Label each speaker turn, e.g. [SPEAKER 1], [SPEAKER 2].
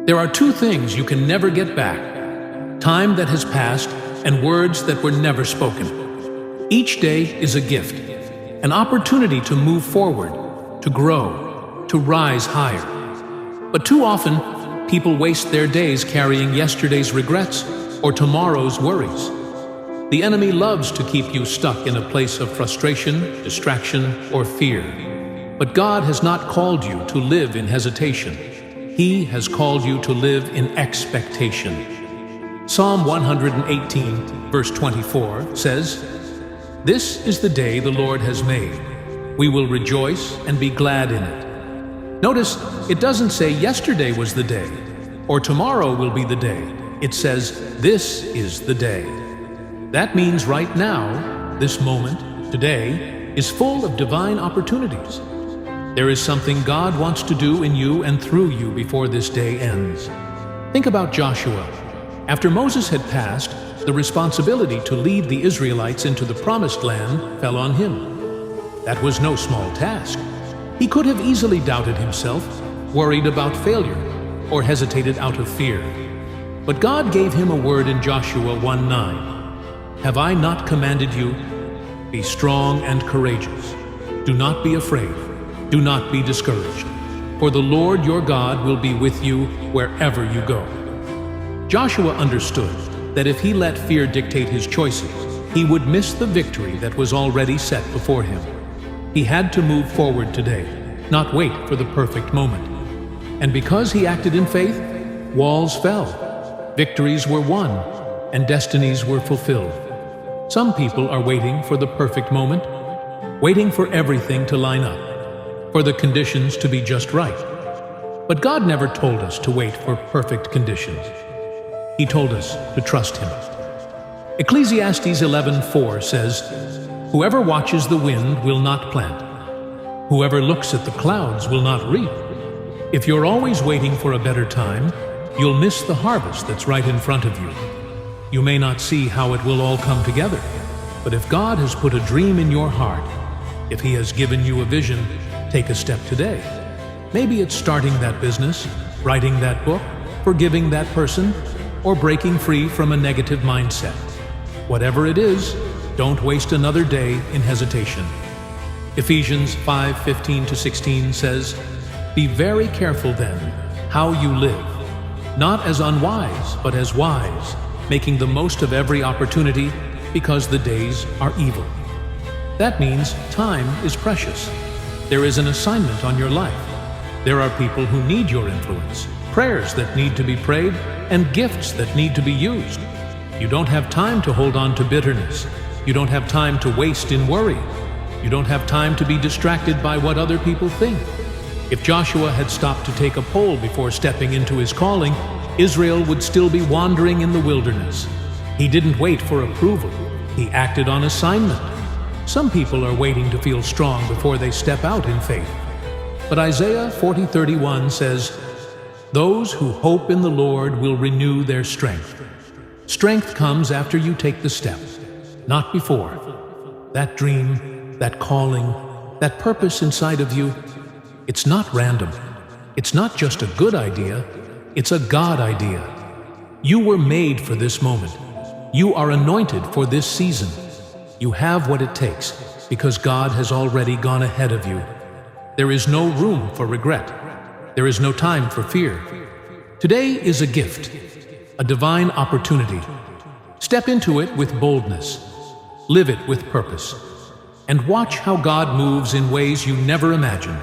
[SPEAKER 1] There are two things you can never get back: time that has passed and words that were never spoken. Each day is a gift, an opportunity to move forward, to grow, to rise higher. But too often, people waste their days carrying yesterday's regrets or tomorrow's worries. The enemy loves to keep you stuck in a place of frustration, distraction, or fear. But God has not called you to live in hesitation. He has called you to live in expectation. Psalm 118, verse 24 says, "This is the day the Lord has made. We will rejoice and be glad in it." Notice, it doesn't say yesterday was the day, or tomorrow will be the day. It says, this is the day. That means right now, this moment, today, is full of divine opportunities. There is something God wants to do in you and through you before this day ends. Think about Joshua. After Moses had passed, the responsibility to lead the Israelites into the Promised Land fell on him. That was no small task. He could have easily doubted himself, worried about failure, or hesitated out of fear. But God gave him a word in Joshua 1:9. "Have I not commanded you? Be strong and courageous. Do not be afraid. Do not be discouraged. For the Lord your God will be with you wherever you go." Joshua understood that if he let fear dictate his choices, he would miss the victory that was already set before him. He had to move forward today, not wait for the perfect moment. And because he acted in faith, walls fell, victories were won, and destinies were fulfilled. Some people are waiting for the perfect moment, waiting for everything to line up, for the conditions to be just right. But God never told us to wait for perfect conditions. He told us to trust Him. Ecclesiastes 11:4 says, "Whoever watches the wind will not plant. Whoever looks at the clouds will not reap." If you're always waiting for a better time, you'll miss the harvest that's right in front of you. You may not see how it will all come together, but if God has put a dream in your heart, if He has given you a vision, take a step today. Maybe it's starting that business, writing that book, forgiving that person, or breaking free from a negative mindset. Whatever it is, don't waste another day in hesitation. Ephesians 5:15-16 says, "Be very careful then how you live, not as unwise, but as wise, making the most of every opportunity, because the days are evil." That means time is precious. There is an assignment on your life. There are people who need your influence, prayers that need to be prayed, and gifts that need to be used. You don't have time to hold on to bitterness. You don't have time to waste in worry. You don't have time to be distracted by what other people think. If Joshua had stopped to take a poll before stepping into his calling, Israel would still be wandering in the wilderness. He didn't wait for approval. He acted on assignment. Some people are waiting to feel strong before they step out in faith. But Isaiah 40:31 says, "Those who hope in the Lord will renew their strength." Strength comes after you take the step, not before. That dream, that calling, that purpose inside of you, it's not random. It's not just a good idea, it's a God idea. You were made for this moment. You are anointed for this season. You have what it takes because God has already gone ahead of you. There is no room for regret. There is no time for fear. Today is a gift, a divine opportunity. Step into it with boldness. Live it with purpose. And watch how God moves in ways you never imagined.